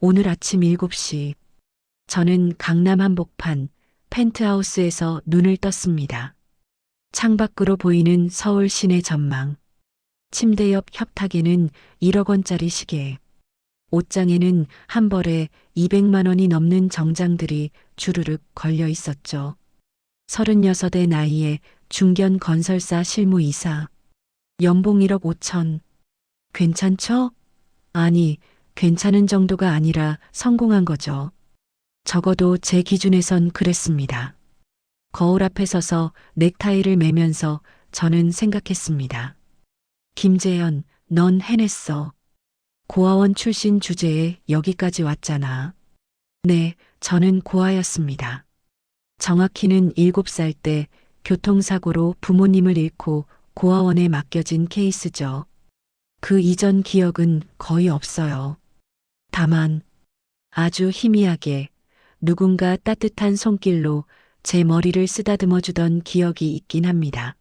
오늘 아침 7시, 저는 강남 한복판 펜트하우스에서 눈을 떴습니다. 창밖으로 보이는 서울 시내 전망. 침대 옆 협탁에는 1억 원짜리 시계. 옷장에는 한 벌에 200만 원이 넘는 정장들이 주르륵 걸려 있었죠. 36의 나이에 중견 건설사 실무이사. 연봉 1억 5천. 괜찮죠? 아니, 괜찮은 정도가 아니라 성공한 거죠. 적어도 제 기준에선 그랬습니다. 거울 앞에 서서 넥타이를 매면서 저는 생각했습니다. 김재현, 넌 해냈어. 고아원 출신 주제에 여기까지 왔잖아. 네, 저는 고아였습니다. 정확히는 7살 때 교통사고로 부모님을 잃고 고아원에 맡겨진 케이스죠. 그 이전 기억은 거의 없어요. 다만 아주 희미하게 누군가 따뜻한 손길로 제 머리를 쓰다듬어 주던 기억이 있긴 합니다.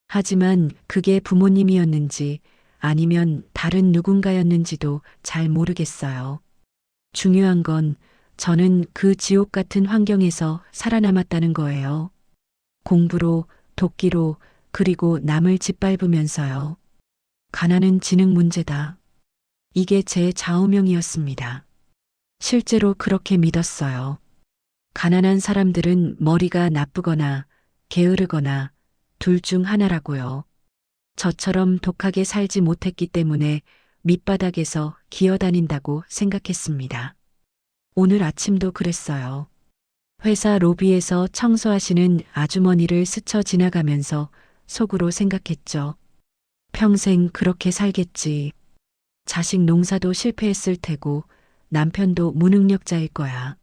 하지만 그게 부모님이었는지 아니면 다른 누군가였는지도 잘 모르겠어요. 중요한 건 저는 그 지옥 같은 환경에서 살아남았다는 거예요. 공부로, 도끼로, 그리고 남을 짓밟으면서요. 가난은 지능 문제다. 이게 제 좌우명이었습니다. 실제로 그렇게 믿었어요. 가난한 사람들은 머리가 나쁘거나 게으르거나 둘 중 하나라고요. 저처럼 독하게 살지 못했기 때문에 밑바닥에서 기어다닌다고 생각했습니다. 오늘 아침도 그랬어요. 회사 로비에서 청소하시는 아주머니를 스쳐 지나가면서 속으로 생각했죠. 평생 그렇게 살겠지. 자식 농사도 실패했을 테고 남편도 무능력자일 거야.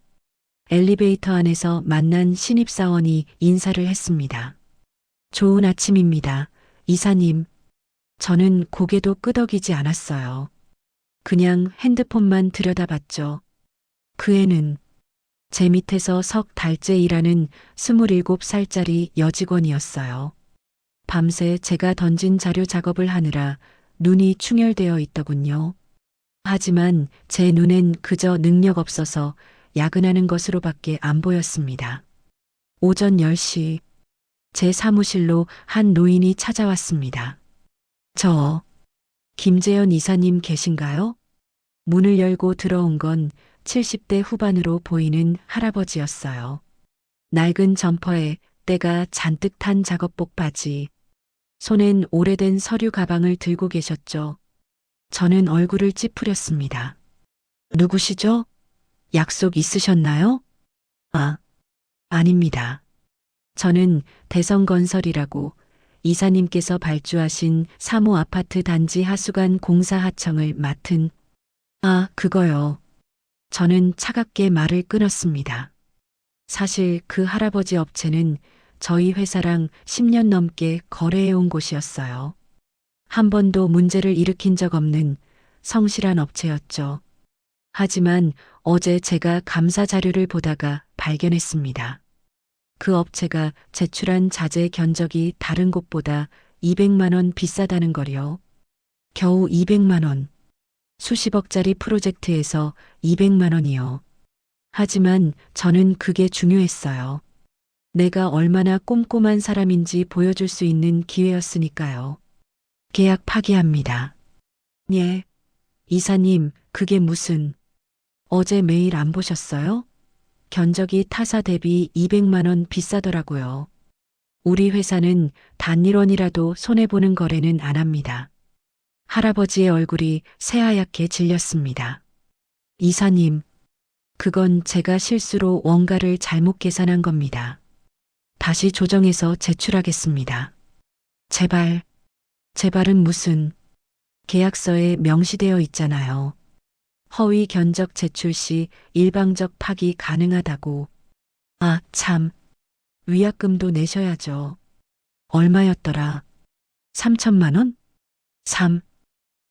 엘리베이터 안에서 만난 신입사원이 인사를 했습니다. 좋은 아침입니다. 이사님. 저는 고개도 끄덕이지 않았어요. 그냥 핸드폰만 들여다봤죠. 그 애는 제 밑에서 석 달째 일하는 27살짜리 여직원이었어요. 밤새 제가 던진 자료 작업을 하느라 눈이 충혈되어 있더군요. 하지만 제 눈엔 그저 능력 없어서 야근하는 것으로밖에 안 보였습니다. 오전 10시 제 사무실로 한 노인이 찾아왔습니다. 김재현 이사님 계신가요? 문을 열고 들어온 건 70대 후반으로 보이는 할아버지였어요. 낡은 점퍼에 때가 잔뜩 탄 작업복 바지, 손엔 오래된 서류 가방을 들고 계셨죠. 저는 얼굴을 찌푸렸습니다. 누구시죠? 약속 있으셨나요? 아닙니다. 저는 대성건설이라고 이사님께서 발주하신 3호 아파트 단지 하수관 공사 하청을 맡은 그거요. 저는 차갑게 말을 끊었습니다. 사실 그 할아버지 업체는 저희 회사랑 10년 넘게 거래해온 곳이었어요. 한 번도 문제를 일으킨 적 없는 성실한 업체였죠. 하지만 어제 제가 감사 자료를 보다가 발견했습니다. 그 업체가 제출한 자재 견적이 다른 곳보다 200만 원 비싸다는 거요. 겨우 200만 원. 수십억짜리 프로젝트에서 200만 원이요. 하지만 저는 그게 중요했어요. 내가 얼마나 꼼꼼한 사람인지 보여줄 수 있는 기회였으니까요. 계약 파기합니다. 예. 이사님, 그게 무슨... 어제 메일 안 보셨어요? 견적이 타사 대비 200만 원 비싸더라고요. 우리 회사는 단 1원이라도 손해보는 거래는 안 합니다. 할아버지의 얼굴이 새하얗게 질렸습니다. 이사님, 그건 제가 실수로 원가를 잘못 계산한 겁니다. 다시 조정해서 제출하겠습니다. 제발은 무슨... 계약서에 명시되어 있잖아요. 허위 견적 제출 시 일방적 파기 가능하다고. 참. 위약금도 내셔야죠. 얼마였더라? 3천만 원?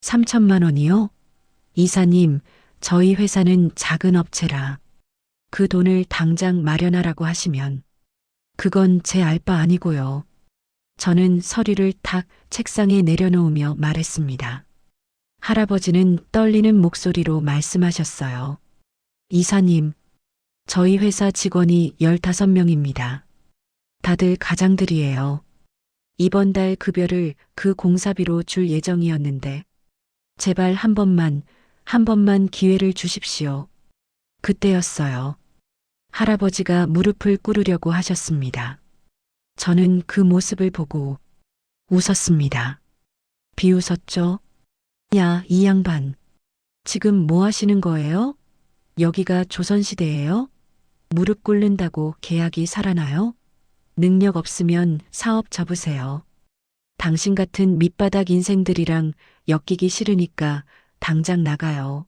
3천만 원이요? 이사님, 저희 회사는 작은 업체라. 그 돈을 당장 마련하라고 하시면. 그건 제 알 바 아니고요. 저는 서류를 탁 책상에 내려놓으며 말했습니다. 할아버지는 떨리는 목소리로 말씀하셨어요. 이사님, 저희 회사 직원이 15명입니다. 다들 가장들이에요. 이번 달 급여를 그 공사비로 줄 예정이었는데, 제발 한 번만 기회를 주십시오. 그때였어요. 할아버지가 무릎을 꿇으려고 하셨습니다. 저는 그 모습을 보고 웃었습니다. 비웃었죠? 야, 이 양반. 지금 뭐 하시는 거예요? 여기가 조선시대예요? 무릎 꿇는다고 계약이 살아나요? 능력 없으면 사업 접으세요. 당신 같은 밑바닥 인생들이랑 엮이기 싫으니까 당장 나가요.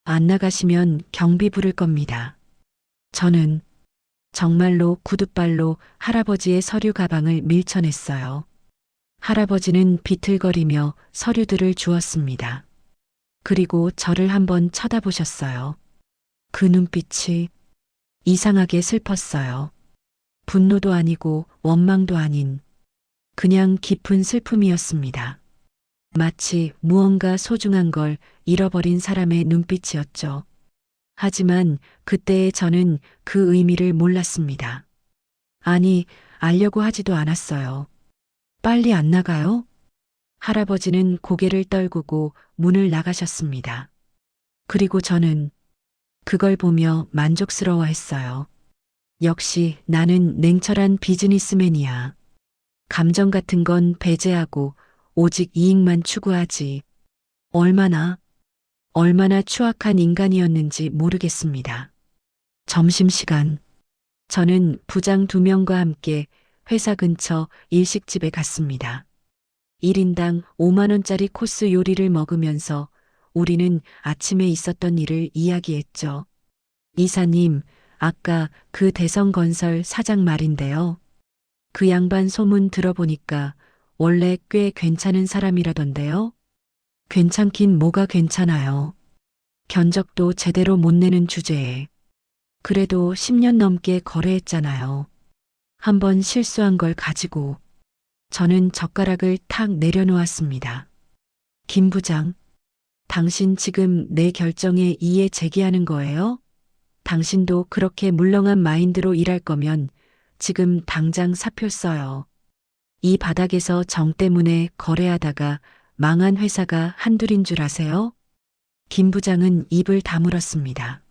안 나가시면 경비 부를 겁니다. 저는 정말로 구둣발로 할아버지의 서류 가방을 밀쳐냈어요. 할아버지는 비틀거리며 서류들을 주었습니다. 그리고 저를 한번 쳐다보셨어요. 그 눈빛이 이상하게 슬펐어요. 분노도 아니고 원망도 아닌 그냥 깊은 슬픔이었습니다. 마치 무언가 소중한 걸 잃어버린 사람의 눈빛이었죠. 하지만 그때의 저는 그 의미를 몰랐습니다. 아니, 알려고 하지도 않았어요. 빨리 안 나가요? 할아버지는 고개를 떨구고 문을 나가셨습니다. 그리고 저는 그걸 보며 만족스러워했어요. 역시 나는 냉철한 비즈니스맨이야. 감정 같은 건 배제하고 오직 이익만 추구하지. 얼마나 추악한 인간이었는지 모르겠습니다. 점심시간. 저는 부장 2명과 함께 회사 근처 일식집에 갔습니다. 1인당 5만 원짜리 코스 요리를 먹으면서 우리는 아침에 있었던 일을 이야기했죠. 이사님, 아까 그 대성건설 사장 말인데요. 그 양반 소문 들어보니까 원래 꽤 괜찮은 사람이라던데요. 괜찮긴 뭐가 괜찮아요. 견적도 제대로 못 내는 주제에. 그래도 10년 넘게 거래했잖아요. 한번 실수한 걸 가지고. 저는 젓가락을 탁 내려놓았습니다. 김 부장, 당신 지금 내 결정에 이의 제기하는 거예요? 당신도 그렇게 물렁한 마인드로 일할 거면 지금 당장 사표 써요. 이 바닥에서 정 때문에 거래하다가 망한 회사가 한둘인 줄 아세요? 김 부장은 입을 다물었습니다.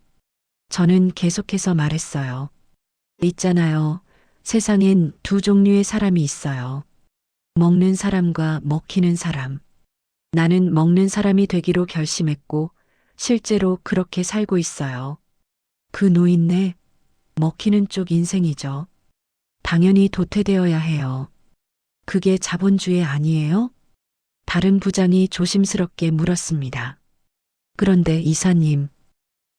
저는 계속해서 말했어요. 있잖아요. 세상엔 2종류의 사람이 있어요. 먹는 사람과 먹히는 사람. 나는 먹는 사람이 되기로 결심했고 실제로 그렇게 살고 있어요. 그 노인네, 먹히는 쪽 인생이죠. 당연히 도태되어야 해요. 그게 자본주의 아니에요? 다른 부장이 조심스럽게 물었습니다. 그런데 이사님,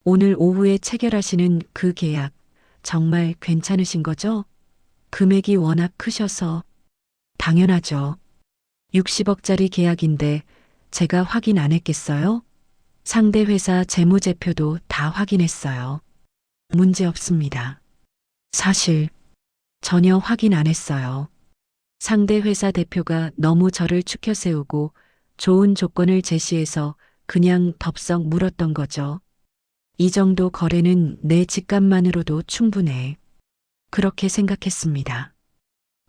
오늘 오후에 체결하시는 그 계약 정말 괜찮으신 거죠? 금액이 워낙 크셔서. 당연하죠. 60억짜리 계약인데 제가 확인 안 했겠어요? 상대 회사 재무제표도 다 확인했어요. 문제 없습니다. 사실 전혀 확인 안 했어요. 상대 회사 대표가 너무 저를 추켜 세우고 좋은 조건을 제시해서 그냥 덥석 물었던 거죠. 이 정도 거래는 내 직감만으로도 충분해. 그렇게 생각했습니다.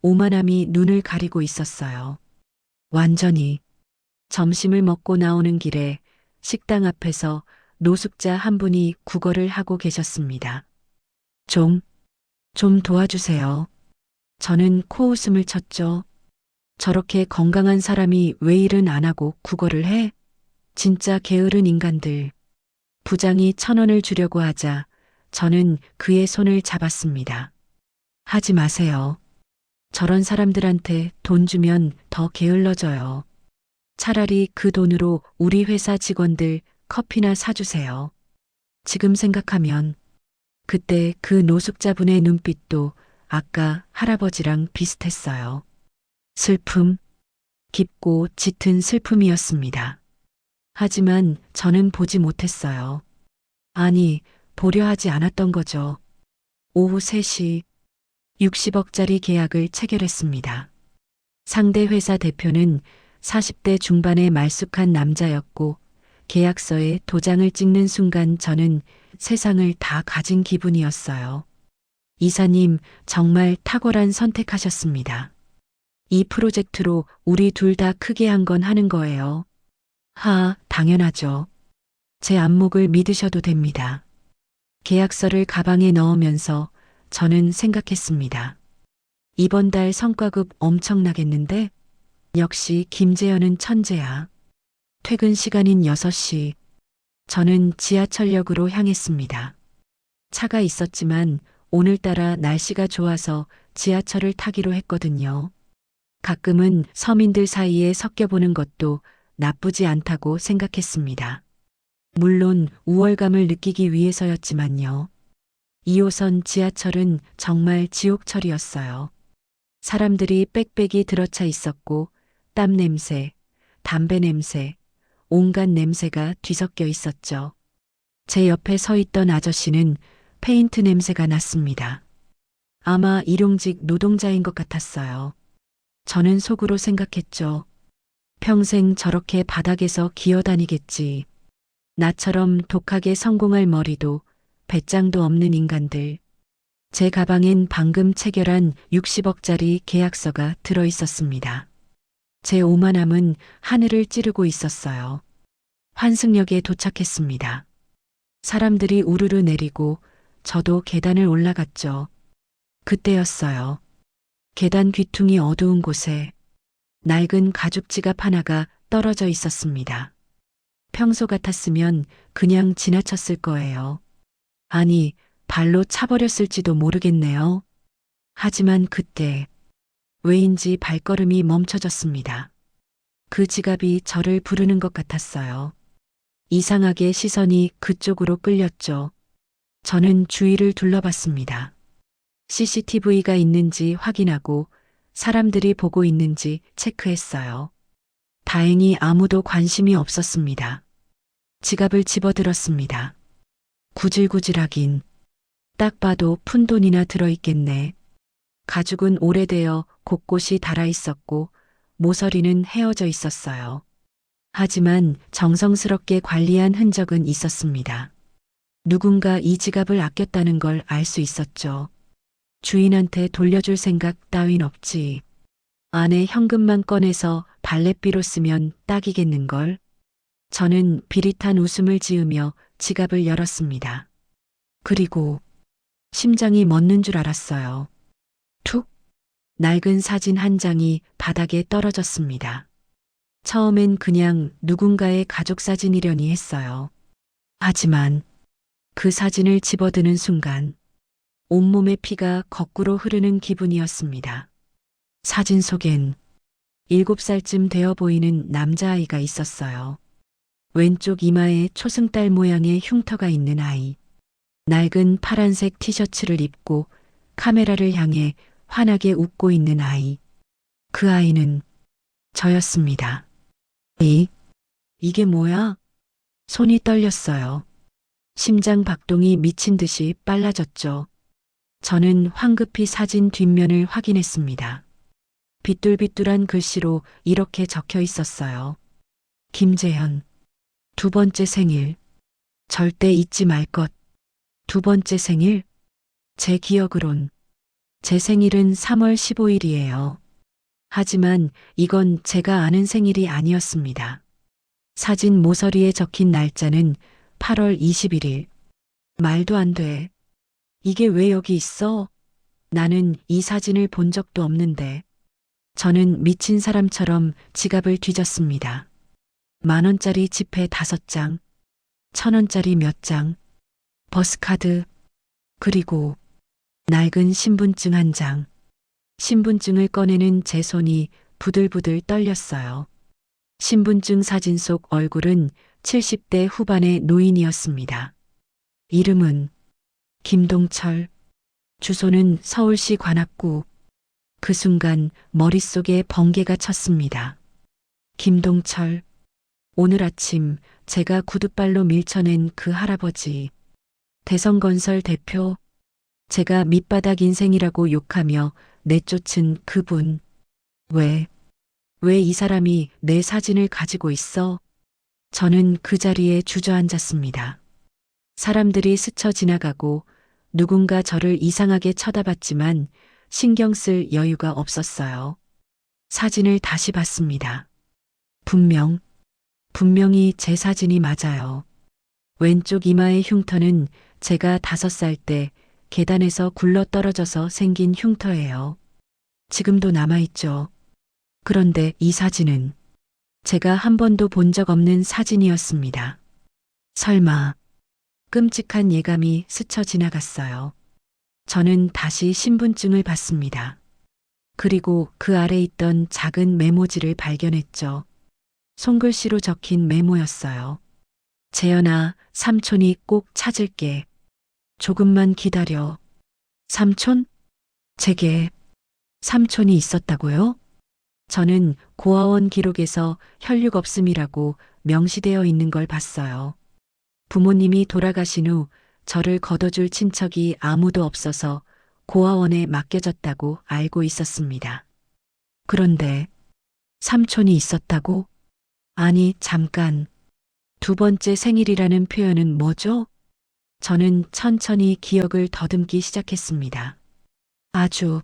오만함이 눈을 가리고 있었어요. 완전히. 점심을 먹고 나오는 길에 식당 앞에서 노숙자 한 분이 구걸을 하고 계셨습니다. 좀 도와주세요. 저는 코웃음을 쳤죠. 저렇게 건강한 사람이 왜 일은 안 하고 구걸을 해? 진짜 게으른 인간들. 부장이 1,000원을 주려고 하자 저는 그의 손을 잡았습니다. 하지 마세요. 저런 사람들한테 돈 주면 더 게을러져요. 차라리 그 돈으로 우리 회사 직원들 커피나 사주세요. 지금 생각하면 그때 그 노숙자분의 눈빛도 아까 할아버지랑 비슷했어요. 슬픔, 깊고 짙은 슬픔이었습니다. 하지만 저는 보지 못했어요. 아니, 보려 하지 않았던 거죠. 오후 3시 60억짜리 계약을 체결했습니다. 상대 회사 대표는 40대 중반의 말쑥한 남자였고 계약서에 도장을 찍는 순간 저는 세상을 다 가진 기분이었어요. 이사님, 정말 탁월한 선택하셨습니다. 이 프로젝트로 우리 둘 다 크게 한 건 하는 거예요. 당연하죠. 제 안목을 믿으셔도 됩니다. 계약서를 가방에 넣으면서 저는 생각했습니다. 이번 달 성과급 엄청나겠는데? 역시 김재현은 천재야. 퇴근 시간인 6시. 저는 지하철역으로 향했습니다. 차가 있었지만 오늘따라 날씨가 좋아서 지하철을 타기로 했거든요. 가끔은 서민들 사이에 섞여보는 것도 나쁘지 않다고 생각했습니다. 물론 우월감을 느끼기 위해서였지만요. 2호선 지하철은 정말 지옥철이었어요. 사람들이 빽빽이 들어차 있었고 땀 냄새, 담배 냄새, 온갖 냄새가 뒤섞여 있었죠. 제 옆에 서 있던 아저씨는 페인트 냄새가 났습니다. 아마 일용직 노동자인 것 같았어요. 저는 속으로 생각했죠. 평생 저렇게 바닥에서 기어다니겠지. 나처럼 독하게 성공할 머리도 배짱도 없는 인간들. 제 가방엔 방금 체결한 60억짜리 계약서가 들어 있었습니다. 제 오만함은 하늘을 찌르고 있었어요. 환승역에 도착했습니다. 사람들이 우르르 내리고 저도 계단을 올라갔죠. 그때였어요. 계단 귀퉁이 어두운 곳에 낡은 가죽 지갑 하나가 떨어져 있었습니다. 평소 같았으면 그냥 지나쳤을 거예요. 아니, 발로 차버렸을지도 모르겠네요. 하지만 그때 왜인지 발걸음이 멈춰졌습니다. 그 지갑이 저를 부르는 것 같았어요. 이상하게 시선이 그쪽으로 끌렸죠. 저는 주위를 둘러봤습니다. CCTV가 있는지 확인하고 사람들이 보고 있는지 체크했어요. 다행히 아무도 관심이 없었습니다. 지갑을 집어들었습니다. 구질구질하긴. 딱 봐도 푼돈이나 들어있겠네. 가죽은 오래되어 곳곳이 닳아 있었고 모서리는 헤어져 있었어요. 하지만 정성스럽게 관리한 흔적은 있었습니다. 누군가 이 지갑을 아꼈다는 걸 알 수 있었죠. 주인한테 돌려줄 생각 따윈 없지. 안에 현금만 꺼내서 발렛비로 쓰면 딱이겠는걸. 저는 비릿한 웃음을 지으며 지갑을 열었습니다. 그리고 심장이 멎는 줄 알았어요. 툭! 낡은 사진 한 장이 바닥에 떨어졌습니다. 처음엔 그냥 누군가의 가족 사진이려니 했어요. 하지만 그 사진을 집어드는 순간 온몸의 피가 거꾸로 흐르는 기분이었습니다. 사진 속엔 7살쯤 되어 보이는 남자아이가 있었어요. 왼쪽 이마에 초승달 모양의 흉터가 있는 아이. 낡은 파란색 티셔츠를 입고 카메라를 향해 환하게 웃고 있는 아이. 그 아이는 저였습니다. 이게 뭐야? 손이 떨렸어요. 심장 박동이 미친 듯이 빨라졌죠. 저는 황급히 사진 뒷면을 확인했습니다. 비뚤비뚤한 글씨로 이렇게 적혀 있었어요. 김재현. 2번째 생일. 절대 잊지 말 것. 2번째 생일? 제 기억으론 제 생일은 3월 15일이에요. 하지만 이건 제가 아는 생일이 아니었습니다. 사진 모서리에 적힌 날짜는 8월 21일. 말도 안 돼. 이게 왜 여기 있어? 나는 이 사진을 본 적도 없는데. 저는 미친 사람처럼 지갑을 뒤졌습니다. 10,000원짜리 지폐 5장, 1,000원짜리 몇 장, 버스카드, 그리고 낡은 신분증 한 장. 신분증을 꺼내는 제 손이 부들부들 떨렸어요. 신분증 사진 속 얼굴은 70대 후반의 노인이었습니다. 이름은 김동철, 주소는 서울시 관악구. 그 순간 머릿속에 번개가 쳤습니다. 김동철. 오늘 아침 제가 구둣발로 밀쳐낸 그 할아버지. 대성건설 대표. 제가 밑바닥 인생이라고 욕하며 내쫓은 그분. 왜 이 사람이 내 사진을 가지고 있어? 저는 그 자리에 주저앉았습니다. 사람들이 스쳐 지나가고 누군가 저를 이상하게 쳐다봤지만 신경 쓸 여유가 없었어요. 사진을 다시 봤습니다. 분명히 제 사진이 맞아요. 왼쪽 이마의 흉터는 제가 5살 때 계단에서 굴러 떨어져서 생긴 흉터예요. 지금도 남아있죠. 그런데 이 사진은 제가 한 번도 본 적 없는 사진이었습니다. 설마 끔찍한 예감이 스쳐 지나갔어요. 저는 다시 신분증을 봤습니다. 그리고 그 아래 있던 작은 메모지를 발견했죠. 손글씨로 적힌 메모였어요. 재현아, 삼촌이 꼭 찾을게. 조금만 기다려. 삼촌? 제게 삼촌이 있었다고요? 저는 고아원 기록에서 혈육 없음이라고 명시되어 있는 걸 봤어요. 부모님이 돌아가신 후 저를 걷어줄 친척이 아무도 없어서 고아원에 맡겨졌다고 알고 있었습니다. 그런데 삼촌이 있었다고? 아니, 잠깐. 2번째 생일이라는 표현은 뭐죠? 저는 천천히 기억을 더듬기 시작했습니다. 아주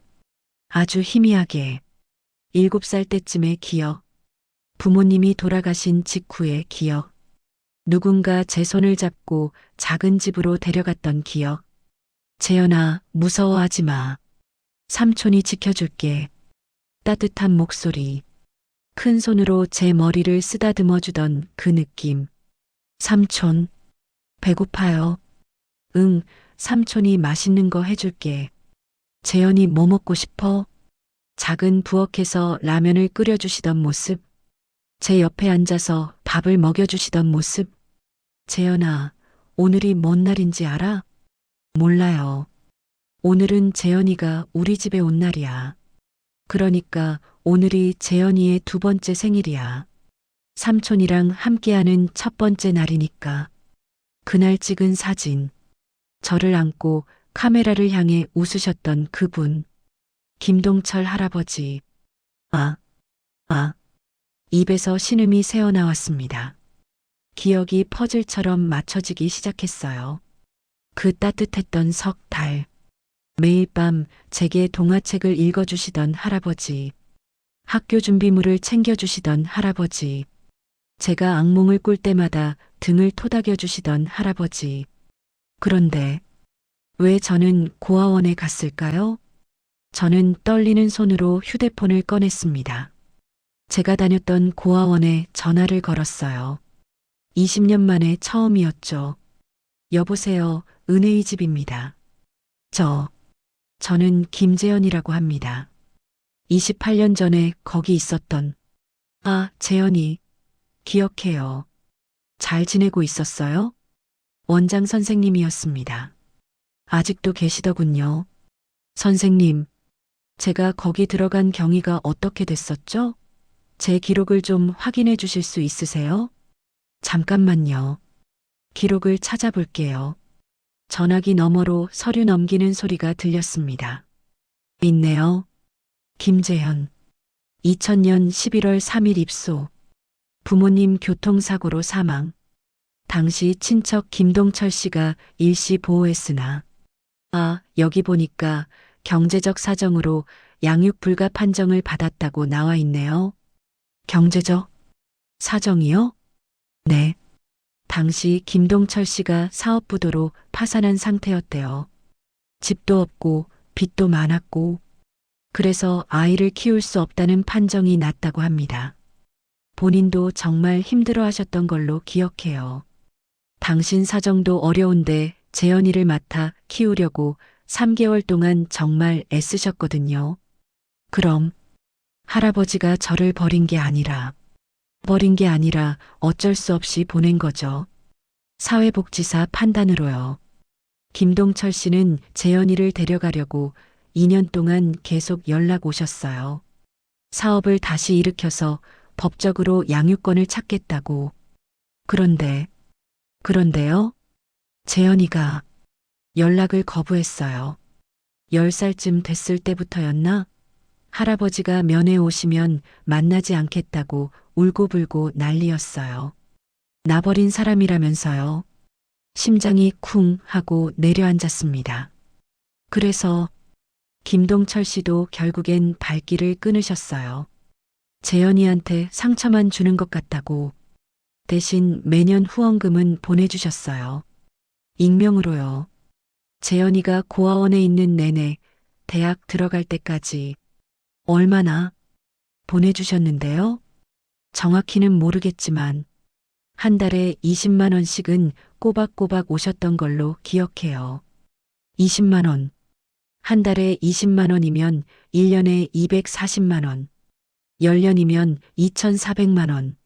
희미하게. 7살 때쯤의 기억. 부모님이 돌아가신 직후의 기억. 누군가 제 손을 잡고 작은 집으로 데려갔던 기억. 재현아, 무서워하지 마. 삼촌이 지켜줄게. 따뜻한 목소리. 큰 손으로 제 머리를 쓰다듬어 주던 그 느낌. 삼촌, 배고파요. 응, 삼촌이 맛있는 거 해줄게. 재현이 뭐 먹고 싶어? 작은 부엌에서 라면을 끓여주시던 모습. 제 옆에 앉아서 밥을 먹여주시던 모습. 재현아, 오늘이 뭔 날인지 알아? 몰라요. 오늘은 재현이가 우리 집에 온 날이야. 그러니까 오늘이 재현이의 2번째 생일이야. 삼촌이랑 함께하는 1번째 날이니까. 그날 찍은 사진. 저를 안고 카메라를 향해 웃으셨던 그분. 김동철 할아버지. 입에서 신음이 새어나왔습니다. 기억이 퍼즐처럼 맞춰지기 시작했어요. 그 따뜻했던 석 달. 매일 밤 제게 동화책을 읽어주시던 할아버지. 학교 준비물을 챙겨주시던 할아버지. 제가 악몽을 꿀 때마다 등을 토닥여주시던 할아버지. 그런데 왜 저는 고아원에 갔을까요? 저는 떨리는 손으로 휴대폰을 꺼냈습니다. 제가 다녔던 고아원에 전화를 걸었어요. 20년 만에 처음이었죠. 여보세요, 은혜의 집입니다. 저는 김재현이라고 합니다. 28년 전에 거기 있었던, 재현이, 기억해요. 잘 지내고 있었어요? 원장 선생님이었습니다. 아직도 계시더군요. 선생님, 제가 거기 들어간 경위가 어떻게 됐었죠? 제 기록을 좀 확인해 주실 수 있으세요? 잠깐만요. 기록을 찾아볼게요. 전화기 너머로 서류 넘기는 소리가 들렸습니다. 있네요. 김재현. 2000년 11월 3일 입소. 부모님 교통사고로 사망. 당시 친척 김동철 씨가 일시 보호했으나, 여기 보니까 경제적 사정으로 양육 불가 판정을 받았다고 나와 있네요. 경제적 사정이요? 네. 당시 김동철 씨가 사업부도로 파산한 상태였대요. 집도 없고 빚도 많았고, 그래서 아이를 키울 수 없다는 판정이 났다고 합니다. 본인도 정말 힘들어 하셨던 걸로 기억해요. 당신 사정도 어려운데 재현이를 맡아 키우려고 3개월 동안 정말 애쓰셨거든요. 그럼 할아버지가 저를 버린 게 아니라 어쩔 수 없이 보낸 거죠. 사회복지사 판단으로요. 김동철 씨는 재현이를 데려가려고 2년 동안 계속 연락 오셨어요. 사업을 다시 일으켜서 법적으로 양육권을 찾겠다고. 그런데요? 재현이가 연락을 거부했어요. 10살쯤 됐을 때부터였나? 할아버지가 면회 오시면 만나지 않겠다고 울고불고 난리였어요. 나버린 사람이라면서요. 심장이 쿵 하고 내려앉았습니다. 그래서 김동철 씨도 결국엔 발길을 끊으셨어요. 재현이한테 상처만 주는 것 같다고 대신 매년 후원금은 보내주셨어요. 익명으로요. 재현이가 고아원에 있는 내내 대학 들어갈 때까지 얼마나 보내주셨는데요? 정확히는 모르겠지만 한 달에 20만 원씩은 꼬박꼬박 오셨던 걸로 기억해요. 20만 원. 한 달에 20만 원이면 1년에 240만 원. 10년이면 2,400만 원.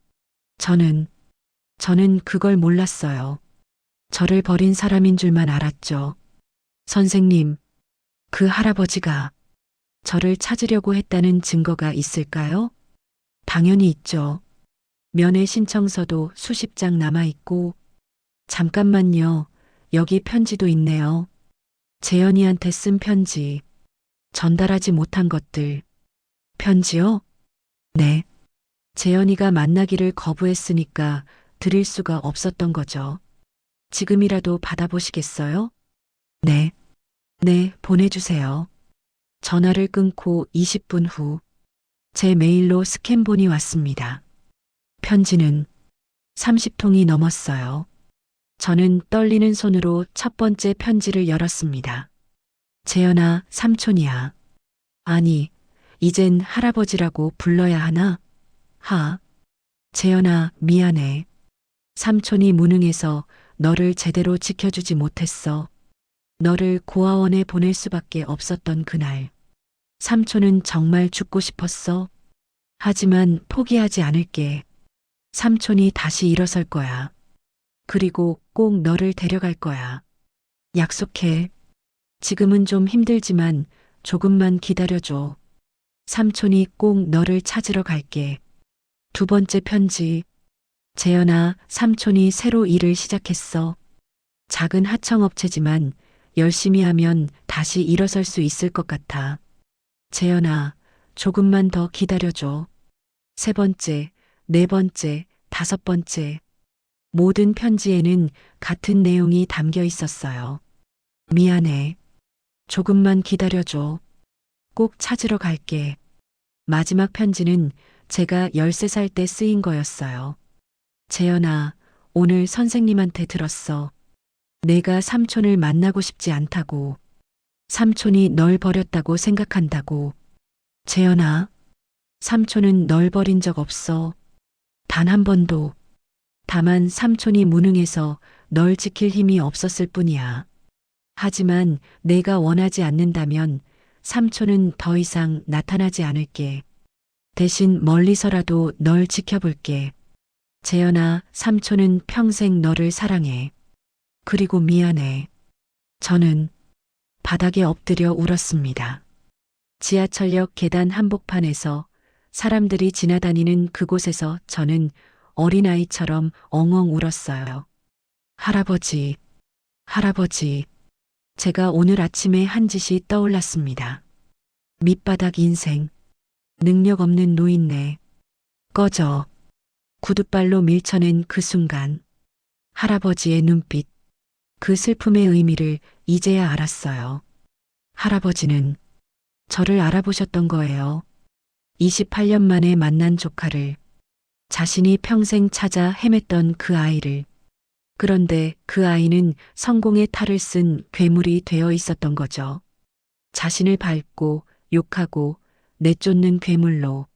저는 그걸 몰랐어요. 저를 버린 사람인 줄만 알았죠. 선생님, 그 할아버지가 저를 찾으려고 했다는 증거가 있을까요? 당연히 있죠. 면회 신청서도 수십 장 남아있고, 잠깐만요. 여기 편지도 있네요. 재현이한테 쓴 편지. 전달하지 못한 것들. 편지요? 네. 재현이가 만나기를 거부했으니까 드릴 수가 없었던 거죠. 지금이라도 받아보시겠어요? 네. 네, 보내주세요. 전화를 끊고 20분 후, 제 메일로 스캔본이 왔습니다. 편지는 30통이 넘었어요. 저는 떨리는 손으로 첫 번째 편지를 열었습니다. 재현아, 삼촌이야. 아니, 이젠 할아버지라고 불러야 하나? 재현아, 미안해. 삼촌이 무능해서 너를 제대로 지켜주지 못했어. 너를 고아원에 보낼 수밖에 없었던 그날. 삼촌은 정말 죽고 싶었어. 하지만 포기하지 않을게. 삼촌이 다시 일어설 거야. 그리고 꼭 너를 데려갈 거야. 약속해. 지금은 좀 힘들지만 조금만 기다려줘. 삼촌이 꼭 너를 찾으러 갈게. 두 번째 편지. 재현아, 삼촌이 새로 일을 시작했어. 작은 하청업체지만 열심히 하면 다시 일어설 수 있을 것 같아. 재현아, 조금만 더 기다려줘. 세 번째, 네 번째, 다섯 번째. 모든 편지에는 같은 내용이 담겨 있었어요. 미안해. 조금만 기다려줘. 꼭 찾으러 갈게. 마지막 편지는 제가 13살 때 쓰인 거였어요. 재현아, 오늘 선생님한테 들었어. 내가 삼촌을 만나고 싶지 않다고. 삼촌이 널 버렸다고 생각한다고. 재현아, 삼촌은 널 버린 적 없어. 단 한 번도. 다만 삼촌이 무능해서 널 지킬 힘이 없었을 뿐이야. 하지만 내가 원하지 않는다면 삼촌은 더 이상 나타나지 않을게. 대신 멀리서라도 널 지켜볼게. 재현아, 삼촌은 평생 너를 사랑해. 그리고 미안해. 저는 바닥에 엎드려 울었습니다. 지하철역 계단 한복판에서 사람들이 지나다니는 그곳에서 저는 어린아이처럼 엉엉 울었어요. 할아버지, 할아버지. 제가 오늘 아침에 한 짓이 떠올랐습니다. 밑바닥 인생. 능력 없는 노인네. 꺼져. 구둣발로 밀쳐낸 그 순간. 할아버지의 눈빛. 그 슬픔의 의미를 이제야 알았어요. 할아버지는 저를 알아보셨던 거예요. 28년 만에 만난 조카를, 자신이 평생 찾아 헤맸던 그 아이를. 그런데 그 아이는 성공의 탈을 쓴 괴물이 되어 있었던 거죠. 자신을 밟고 욕하고 내쫓는 괴물로.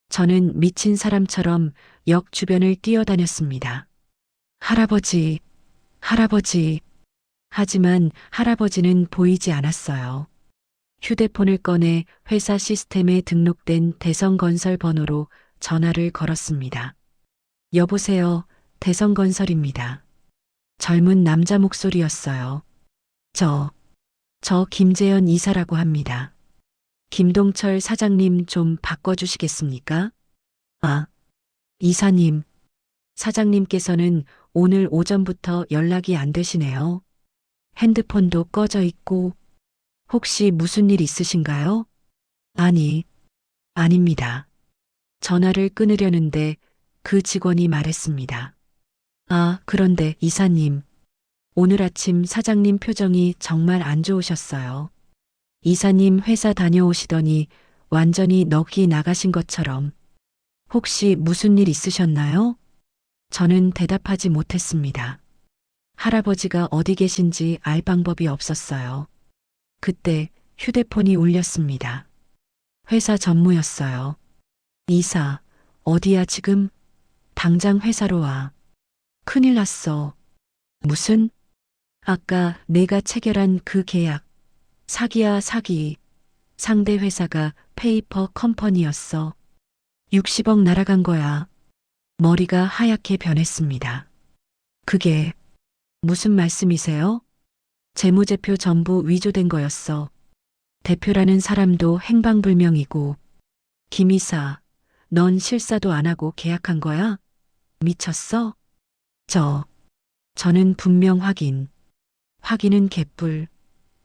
저는 미친 사람처럼 역 주변을 뛰어다녔습니다. 할아버지, 할아버지. 하지만 할아버지는 보이지 않았어요. 휴대폰을 꺼내 회사 시스템에 등록된 대성건설 번호로 전화를 걸었습니다. 여보세요, 대성건설입니다. 젊은 남자 목소리였어요. 저 김재현 이사라고 합니다. 김동철 사장님 좀 바꿔주시겠습니까? 이사님. 사장님께서는 오늘 오전부터 연락이 안 되시네요. 핸드폰도 꺼져 있고, 혹시 무슨 일 있으신가요? 아닙니다. 전화를 끊으려는데 그 직원이 말했습니다. 그런데 이사님, 오늘 아침 사장님 표정이 정말 안 좋으셨어요. 이사님 회사 다녀오시더니 완전히 넋이 나가신 것처럼. 혹시 무슨 일 있으셨나요? 저는 대답하지 못했습니다. 할아버지가 어디 계신지 알 방법이 없었어요. 그때 휴대폰이 울렸습니다. 회사 전무였어요. 이사, 어디야 지금? 당장 회사로 와. 큰일 났어. 무슨? 아까 내가 체결한 그 계약. 사기야, 사기. 상대 회사가 페이퍼 컴퍼니였어. 60억 날아간 거야. 머리가 하얗게 변했습니다. 그게 무슨 말씀이세요? 재무제표 전부 위조된 거였어. 대표라는 사람도 행방불명이고. 김 이사, 넌 실사도 안 하고 계약한 거야? 미쳤어? 저는 분명 확인은 개뿔.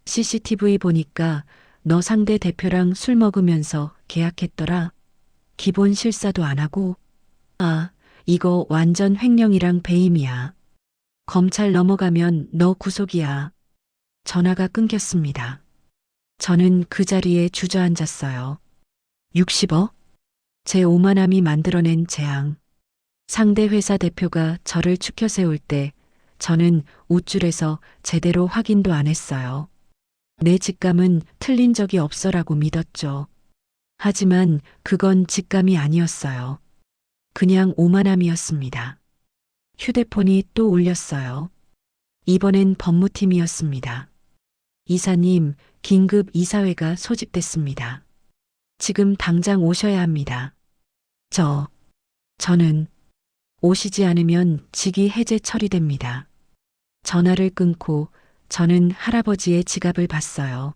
CCTV 보니까 너 상대 대표랑 술 먹으면서 계약했더라. 기본 실사도 안 하고. 아, 이거 완전 횡령이랑 배임이야. 검찰 넘어가면 너 구속이야. 전화가 끊겼습니다. 저는 그 자리에 주저앉았어요. 60억? 제 오만함이 만들어낸 재앙. 상대 회사 대표가 저를 추켜 세울 때 저는 우쭐해서 제대로 확인도 안 했어요. 내 직감은 틀린 적이 없어라고 믿었죠. 하지만 그건 직감이 아니었어요. 그냥 오만함이었습니다. 휴대폰이 또 울렸어요. 이번엔 법무팀이었습니다. 이사님, 긴급 이사회가 소집됐습니다. 지금 당장 오셔야 합니다. 저는 오시지 않으면 직위 해제 처리됩니다. 전화를 끊고 저는 할아버지의 지갑을 봤어요.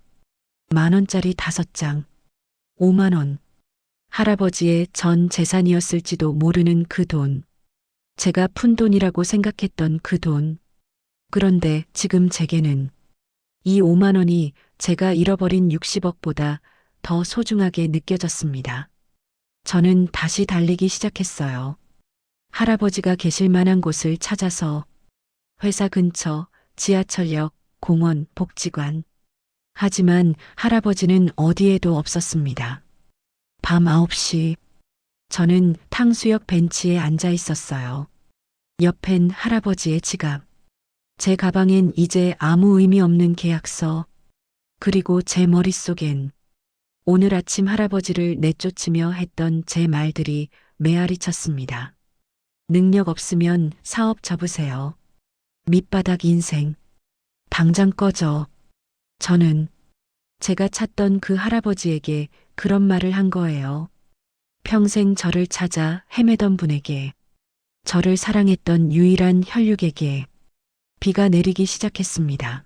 10,000원짜리 5장. 5만 원. 할아버지의 전 재산이었을지도 모르는 그 돈. 제가 푼 돈이라고 생각했던 그 돈. 그런데 지금 제게는 이 5만 원이 제가 잃어버린 60억보다 더 소중하게 느껴졌습니다. 저는 다시 달리기 시작했어요. 할아버지가 계실 만한 곳을 찾아서 회사 근처, 지하철역, 공원, 복지관. 하지만 할아버지는 어디에도 없었습니다. 밤 9시. 저는 탕수역 벤치에 앉아 있었어요. 옆엔 할아버지의 지갑. 제 가방엔 이제 아무 의미 없는 계약서. 그리고 제 머릿속엔 오늘 아침 할아버지를 내쫓으며 했던 제 말들이 메아리 쳤습니다. 능력 없으면 사업 접으세요. 밑바닥 인생. 당장 꺼져. 저는 제가 찾던 그 할아버지에게 그런 말을 한 거예요. 평생 저를 찾아 헤매던 분에게, 저를 사랑했던 유일한 혈육에게. 비가 내리기 시작했습니다.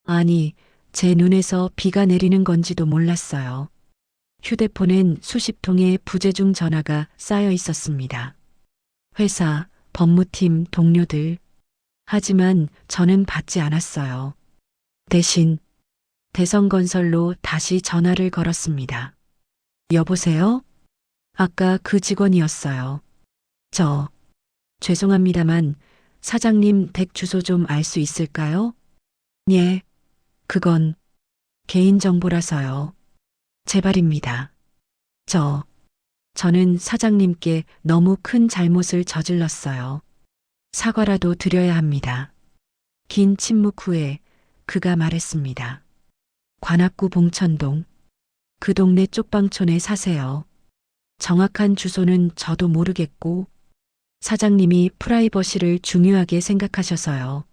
아니, 제 눈에서 비가 내리는 건지도 몰랐어요. 휴대폰엔 수십 통의 부재중 전화가 쌓여 있었습니다. 회사, 법무팀, 동료들. 하지만 저는 받지 않았어요. 대신 대성건설로 다시 전화를 걸었습니다. 여보세요? 아까 그 직원이었어요. 죄송합니다만 사장님 댁 주소 좀 알 수 있을까요? 예, 그건 개인정보라서요. 제발입니다. 저는 사장님께 너무 큰 잘못을 저질렀어요. 사과라도 드려야 합니다. 긴 침묵 후에 그가 말했습니다. 관악구 봉천동. 그 동네 쪽방촌에 사세요. 정확한 주소는 저도 모르겠고 사장님이 프라이버시를 중요하게 생각하셔서요.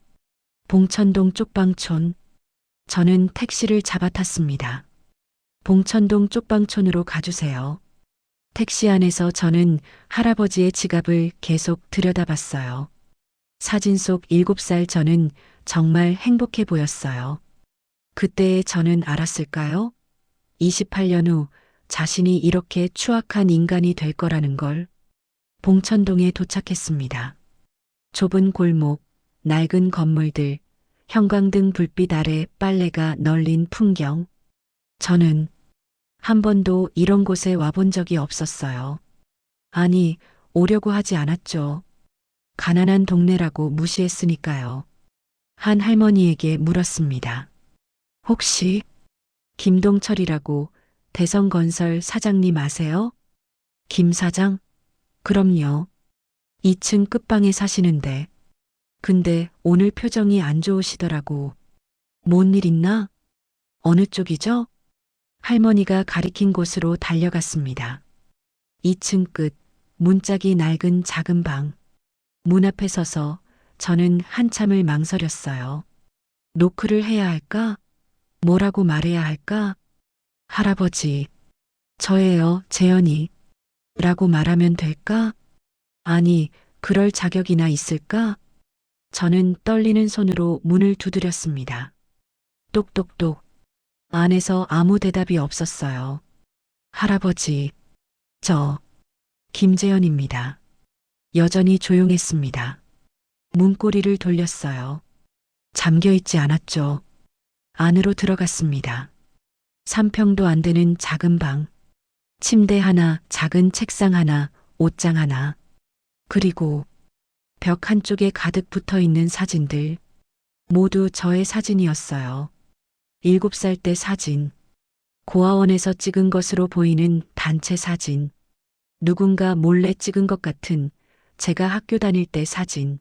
봉천동 쪽방촌. 저는 택시를 잡아탔습니다. 봉천동 쪽방촌으로 가주세요. 택시 안에서 저는 할아버지의 지갑을 계속 들여다봤어요. 사진 속 7살 저는 정말 행복해 보였어요. 그때의 저는 알았을까요? 28년 후 자신이 이렇게 추악한 인간이 될 거라는 걸. 봉천동에 도착했습니다. 좁은 골목, 낡은 건물들, 형광등 불빛 아래 빨래가 널린 풍경. 저는 한 번도 이런 곳에 와본 적이 없었어요. 아니, 오려고 하지 않았죠. 가난한 동네라고 무시했으니까요. 한 할머니에게 물었습니다. 혹시 김동철이라고 대성건설 사장님 아세요? 김 사장? 그럼요. 2층 끝방에 사시는데. 근데 오늘 표정이 안 좋으시더라고. 뭔 일 있나? 어느 쪽이죠? 할머니가 가리킨 곳으로 달려갔습니다. 2층 끝, 문짝이 낡은 작은 방. 문 앞에 서서 저는 한참을 망설였어요. 노크를 해야 할까? 뭐라고 말해야 할까? 할아버지, 저예요, 재현이. 라고 말하면 될까? 아니, 그럴 자격이나 있을까? 저는 떨리는 손으로 문을 두드렸습니다. 똑똑똑. 안에서 아무 대답이 없었어요. 할아버지, 저, 김재현입니다. 여전히 조용했습니다. 문고리를 돌렸어요. 잠겨있지 않았죠. 안으로 들어갔습니다. 3평도 안 되는 작은 방. 침대 하나, 작은 책상 하나, 옷장 하나. 그리고 벽 한쪽에 가득 붙어 있는 사진들. 모두 저의 사진이었어요. 7살 때 사진. 고아원에서 찍은 것으로 보이는 단체 사진. 누군가 몰래 찍은 것 같은 제가 학교 다닐 때 사진.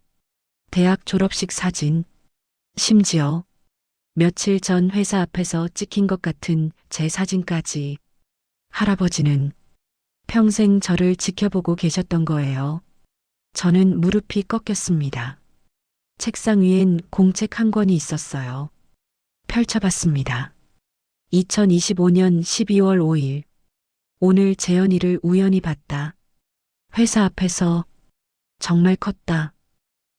대학 졸업식 사진. 심지어 며칠 전 회사 앞에서 찍힌 것 같은 제 사진까지. 할아버지는 평생 저를 지켜보고 계셨던 거예요. 저는 무릎이 꺾였습니다. 책상 위엔 공책 한 권이 있었어요. 펼쳐봤습니다. 2025년 12월 5일. 오늘 재현이를 우연히 봤다. 회사 앞에서. 정말 컸다.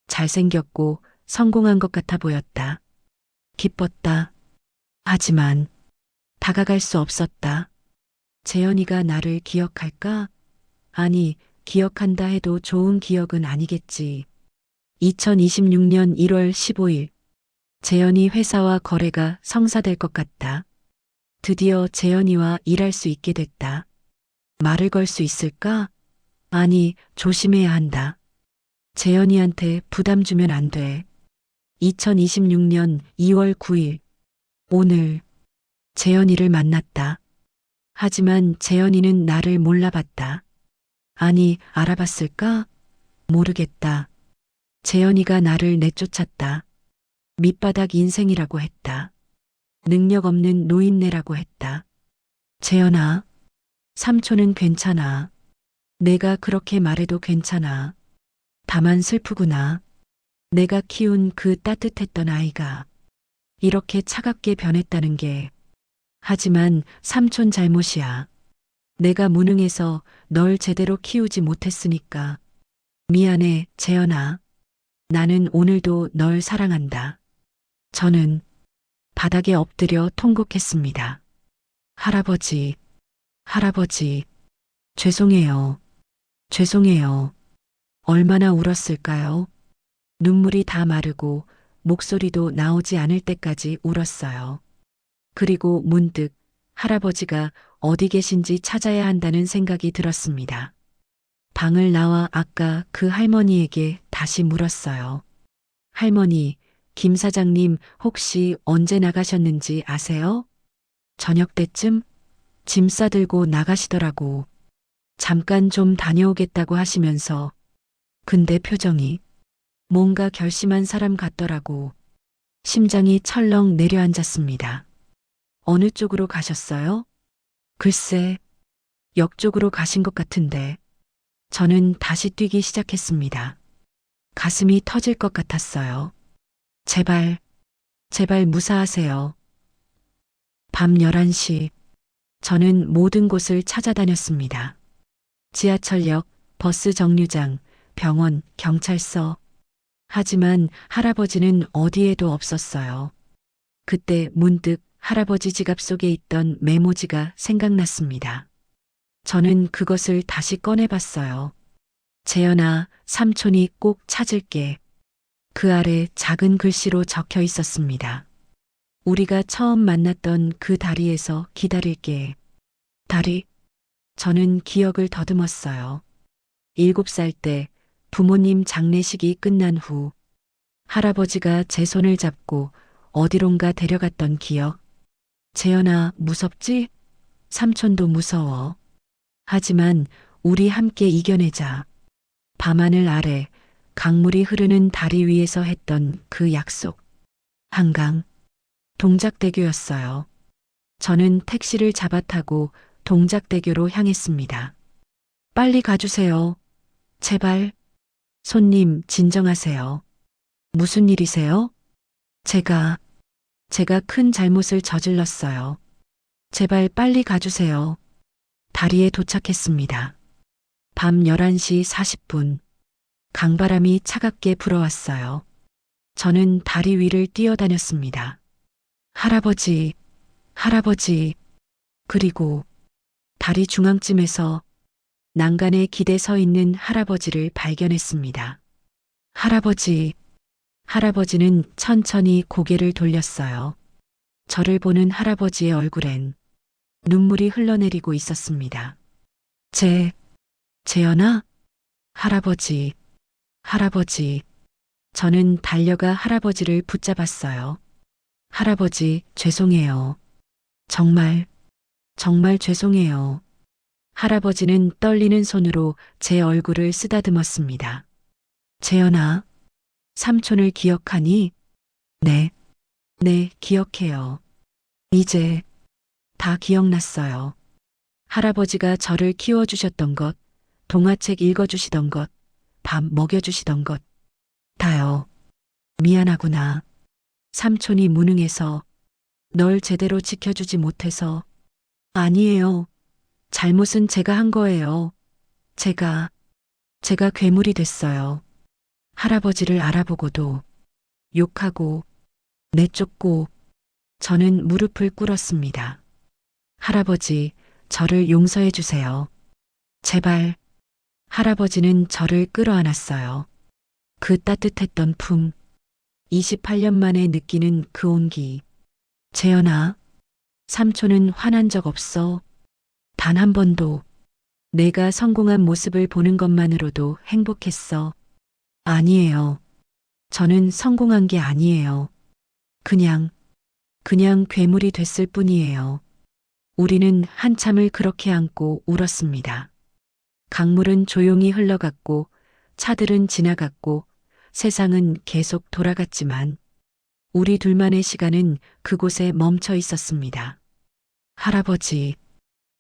잘생겼고 성공한 것 같아 보였다. 기뻤다. 하지만 다가갈 수 없었다. 재현이가 나를 기억할까? 아니, 기억한다 해도 좋은 기억은 아니겠지. 2026년 1월 15일. 재현이 회사와 거래가 성사될 것 같다. 드디어 재현이와 일할 수 있게 됐다. 말을 걸 수 있을까? 아니, 조심해야 한다. 재현이한테 부담 주면 안 돼. 2026년 2월 9일. 오늘 재현이를 만났다. 하지만 재현이는 나를 몰라봤다. 아니, 알아봤을까? 모르겠다. 재현이가 나를 내쫓았다. 밑바닥 인생이라고 했다. 능력 없는 노인네라고 했다. 재현아, 삼촌은 괜찮아. 내가 그렇게 말해도 괜찮아. 다만 슬프구나. 내가 키운 그 따뜻했던 아이가 이렇게 차갑게 변했다는 게. 하지만 삼촌 잘못이야. 내가 무능해서 널 제대로 키우지 못했으니까. 미안해, 재현아. 나는 오늘도 널 사랑한다. 저는 바닥에 엎드려 통곡했습니다. 할아버지, 할아버지, 죄송해요. 죄송해요. 얼마나 울었을까요? 눈물이 다 마르고 목소리도 나오지 않을 때까지 울었어요. 그리고 문득 할아버지가 어디 계신지 찾아야 한다는 생각이 들었습니다. 방을 나와 아까 그 할머니에게 다시 물었어요. 할머니, 김 사장님 혹시 언제 나가셨는지 아세요? 저녁 때쯤 짐 싸들고 나가시더라고. 잠깐 좀 다녀오겠다고 하시면서. 근데 표정이 뭔가 결심한 사람 같더라고. 심장이 철렁 내려앉았습니다. 어느 쪽으로 가셨어요? 글쎄, 역 쪽으로 가신 것 같은데. 저는 다시 뛰기 시작했습니다. 가슴이 터질 것 같았어요. 제발, 제발 무사하세요. 밤 11시. 저는 모든 곳을 찾아다녔습니다. 지하철역, 버스 정류장, 병원, 경찰서. 하지만 할아버지는 어디에도 없었어요. 그때 문득 할아버지 지갑 속에 있던 메모지가 생각났습니다. 저는 그것을 다시 꺼내봤어요. 재현아, 삼촌이 꼭 찾을게. 그 아래 작은 글씨로 적혀 있었습니다. 우리가 처음 만났던 그 다리에서 기다릴게. 다리? 저는 기억을 더듬었어요. 7살 때 부모님 장례식이 끝난 후 할아버지가 제 손을 잡고 어디론가 데려갔던 기억. 재현아, 무섭지? 삼촌도 무서워. 하지만 우리 함께 이겨내자. 밤하늘 아래 강물이 흐르는 다리 위에서 했던 그 약속. 한강, 동작대교였어요. 저는 택시를 잡아 타고 동작대교로 향했습니다. 빨리 가주세요. 제발. 손님, 진정하세요. 무슨 일이세요? 제가 큰 잘못을 저질렀어요. 제발 빨리 가주세요. 다리에 도착했습니다. 밤 11시 40분. 강바람이 차갑게 불어왔어요. 저는 다리 위를 뛰어다녔습니다. 할아버지, 할아버지. 그리고 다리 중앙쯤에서 난간에 기대 서 있는 할아버지를 발견했습니다. 할아버지, 할아버지는 천천히 고개를 돌렸어요. 저를 보는 할아버지의 얼굴엔 눈물이 흘러내리고 있었습니다. 재현아? 할아버지, 할아버지. 저는 달려가 할아버지를 붙잡았어요. 할아버지, 죄송해요. 정말 죄송해요. 할아버지는 떨리는 손으로 제 얼굴을 쓰다듬었습니다. 재현아, 삼촌을 기억하니? 네, 기억해요. 이제 다 기억났어요. 할아버지가 저를 키워주셨던 것, 동화책 읽어주시던 것, 밥 먹여주시던 것, 다요. 미안하구나. 삼촌이 무능해서, 널 제대로 지켜주지 못해서. 아니에요. 잘못은 제가 한 거예요. 제가 괴물이 됐어요. 할아버지를 알아보고도 욕하고 내쫓고 저는 무릎을 꿇었습니다. 할아버지, 저를 용서해 주세요. 제발. 할아버지는 저를 끌어안았어요. 그 따뜻했던 품, 28년 만에 느끼는 그 온기. 재현아, 삼촌은 화난 적 없어. 단 한 번도. 내가 성공한 모습을 보는 것만으로도 행복했어. 아니에요. 저는 성공한 게 아니에요. 그냥 괴물이 됐을 뿐이에요. 우리는 한참을 그렇게 안고 울었습니다. 강물은 조용히 흘러갔고 차들은 지나갔고 세상은 계속 돌아갔지만 우리 둘만의 시간은 그곳에 멈춰 있었습니다. 할아버지,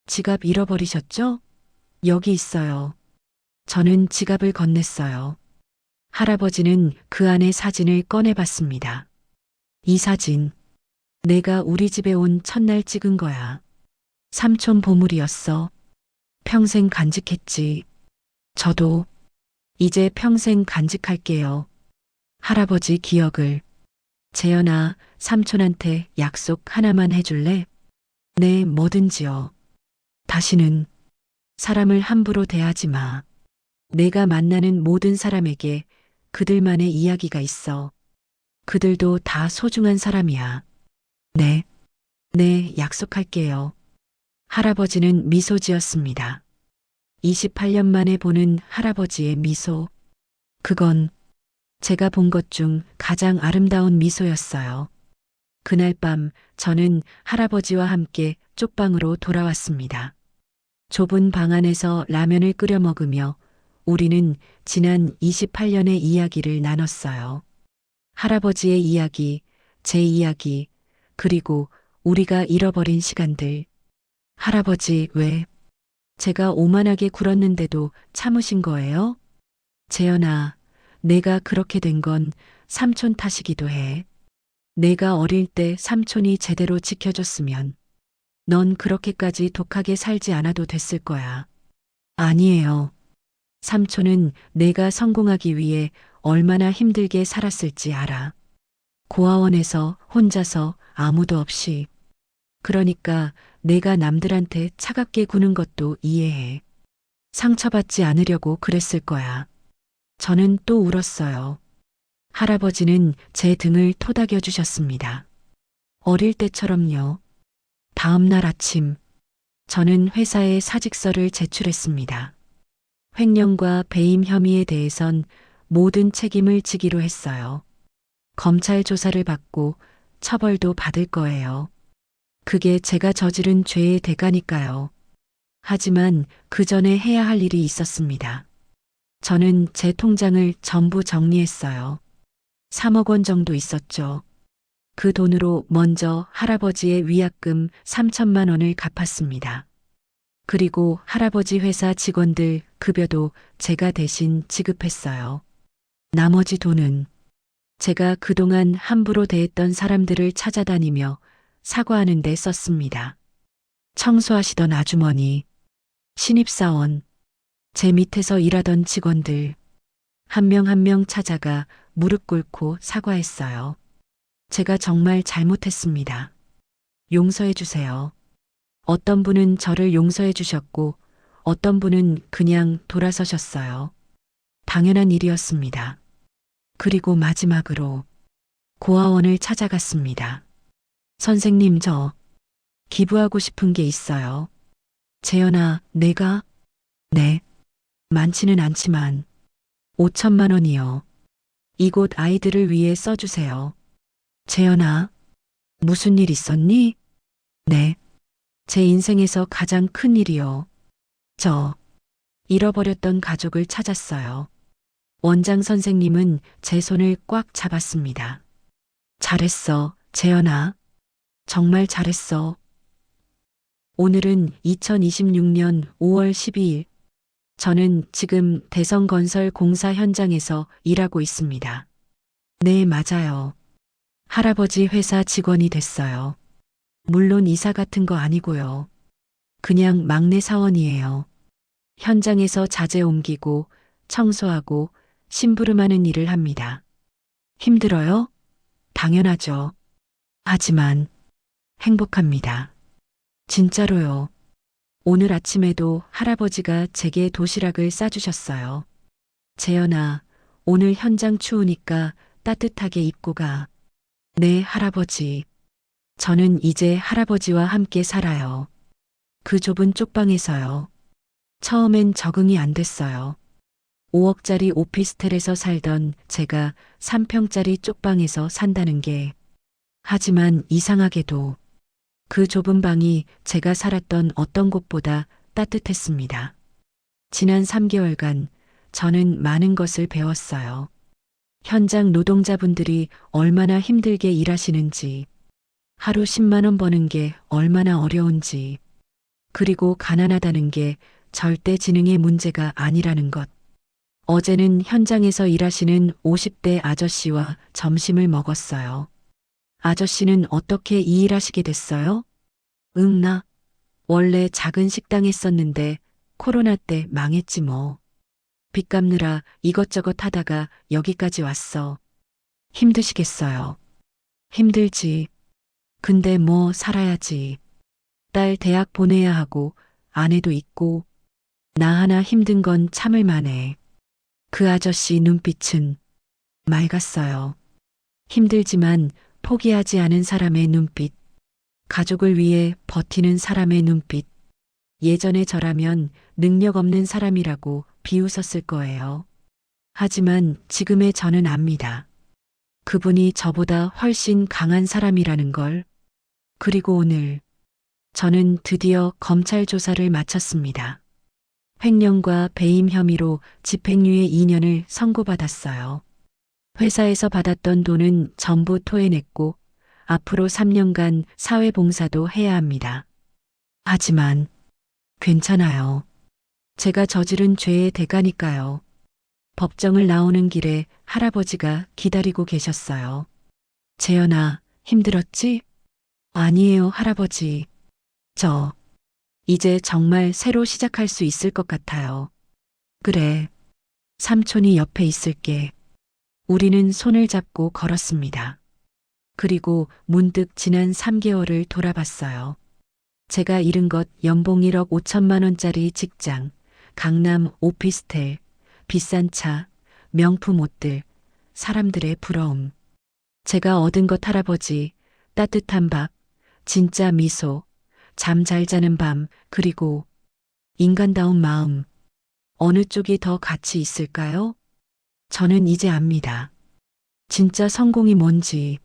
지갑 잃어버리셨죠? 여기 있어요. 저는 지갑을 건넸어요. 할아버지는 그 안에 사진을 꺼내봤습니다. 이 사진, 내가 우리 집에 온 첫날 찍은 거야. 삼촌 보물이었어. 평생 간직했지. 저도 이제 평생 간직할게요. 할아버지 기억을. 재현아, 삼촌한테 약속 하나만 해줄래? 네, 뭐든지요. 다시는 사람을 함부로 대하지 마. 내가 만나는 모든 사람에게 그들만의 이야기가 있어. 그들도 다 소중한 사람이야. 네, 약속할게요. 할아버지는 미소 지었습니다. 28년 만에 보는 할아버지의 미소. 그건 제가 본 것 중 가장 아름다운 미소였어요. 그날 밤 저는 할아버지와 함께 쪽방으로 돌아왔습니다. 좁은 방 안에서 라면을 끓여 먹으며 우리는 지난 28년의 이야기를 나눴어요. 할아버지의 이야기, 제 이야기, 그리고 우리가 잃어버린 시간들. 할아버지, 왜? 제가 오만하게 굴었는데도 참으신 거예요? 재현아, 내가 그렇게 된 건 삼촌 탓이기도 해. 내가 어릴 때 삼촌이 제대로 지켜줬으면 넌 그렇게까지 독하게 살지 않아도 됐을 거야. 아니에요. 삼촌은 내가 성공하기 위해 얼마나 힘들게 살았을지 알아. 고아원에서 혼자서 아무도 없이. 그러니까 내가 남들한테 차갑게 구는 것도 이해해. 상처받지 않으려고 그랬을 거야. 저는 또 울었어요. 할아버지는 제 등을 토닥여 주셨습니다. 어릴 때처럼요. 다음 날 아침, 저는 회사에 사직서를 제출했습니다. 횡령과 배임 혐의에 대해선 모든 책임을 지기로 했어요. 검찰 조사를 받고 처벌도 받을 거예요. 그게 제가 저지른 죄의 대가니까요. 하지만 그 전에 해야 할 일이 있었습니다. 저는 제 통장을 전부 정리했어요. 3억 원 정도 있었죠. 그 돈으로 먼저 할아버지의 위약금 3천만 원을 갚았습니다. 그리고 할아버지 회사 직원들 급여도 제가 대신 지급했어요. 나머지 돈은 제가 그동안 함부로 대했던 사람들을 찾아다니며 사과하는 데 썼습니다. 청소하시던 아주머니, 신입사원, 제 밑에서 일하던 직원들, 한 명 한 명 찾아가 무릎 꿇고 사과했어요. 제가 정말 잘못했습니다. 용서해 주세요. 어떤 분은 저를 용서해 주셨고, 어떤 분은 그냥 돌아서셨어요. 당연한 일이었습니다. 그리고 마지막으로 고아원을 찾아갔습니다. 선생님, 저 기부하고 싶은 게 있어요. 재현아, 내가? 네. 많지는 않지만 5천만 원이요. 이곳 아이들을 위해 써주세요. 재현아, 무슨 일 있었니? 네. 제 인생에서 가장 큰 일이요. 저 잃어버렸던 가족을 찾았어요. 원장 선생님은 제 손을 꽉 잡았습니다. 잘했어, 재현아. 정말 잘했어. 오늘은 2026년 5월 12일. 저는 지금 대성건설 공사 현장에서 일하고 있습니다. 네, 맞아요. 할아버지 회사 직원이 됐어요. 물론 이사 같은 거 아니고요. 그냥 막내 사원이에요. 현장에서 자재 옮기고 청소하고 심부름하는 일을 합니다. 힘들어요? 당연하죠. 하지만 행복합니다. 진짜로요. 오늘 아침에도 할아버지가 제게 도시락을 싸주셨어요. 재현아, 오늘 현장 추우니까 따뜻하게 입고 가. 네, 할아버지. 저는 이제 할아버지와 함께 살아요. 그 좁은 쪽방에서요. 처음엔 적응이 안 됐어요. 5억짜리 오피스텔에서 살던 제가 3평짜리 쪽방에서 산다는 게. 하지만 이상하게도 그 좁은 방이 제가 살았던 어떤 곳보다 따뜻했습니다. 지난 3개월간 저는 많은 것을 배웠어요. 현장 노동자분들이 얼마나 힘들게 일하시는지, 하루 10만 원 버는 게 얼마나 어려운지, 그리고 가난하다는 게 절대 지능의 문제가 아니라는 것. 어제는 현장에서 일하시는 50대 아저씨와 점심을 먹었어요. 아저씨는 어떻게 이 일하시게 됐어요? 나 원래 작은 식당 했었는데 코로나 때 망했지 뭐. 빚 갚느라 이것저것 하다가 여기까지 왔어. 힘드시겠어요. 힘들지. 근데 뭐 살아야지. 딸 대학 보내야 하고 아내도 있고 나 하나 힘든 건 참을 만해. 그 아저씨 눈빛은 맑았어요. 힘들지만 포기하지 않은 사람의 눈빛. 가족을 위해 버티는 사람의 눈빛. 예전에 저라면 능력 없는 사람이라고 비웃었을 거예요. 하지만 지금의 저는 압니다. 그분이 저보다 훨씬 강한 사람이라는 걸. 그리고 오늘 저는 드디어 검찰 조사를 마쳤습니다. 횡령과 배임 혐의로 집행유예 2년을 선고받았어요. 회사에서 받았던 돈은 전부 토해냈고 앞으로 3년간 사회봉사도 해야 합니다. 하지만 괜찮아요. 제가 저지른 죄의 대가니까요. 법정을 나오는 길에 할아버지가 기다리고 계셨어요. 재현아, 힘들었지? 아니에요, 할아버지. 저 이제 정말 새로 시작할 수 있을 것 같아요. 그래. 삼촌이 옆에 있을게. 우리는 손을 잡고 걸었습니다. 그리고 문득 지난 3개월을 돌아봤어요. 제가 잃은 것 연봉 1억 5천만 원짜리 직장, 강남 오피스텔, 비싼 차, 명품 옷들, 사람들의 부러움. 제가 얻은 것 할아버지, 따뜻한 밥, 진짜 미소, 잠 잘 자는 밤, 그리고 인간다운 마음. 어느 쪽이 더 가치 있을까요? 저는 이제 압니다. 진짜 성공이 뭔지,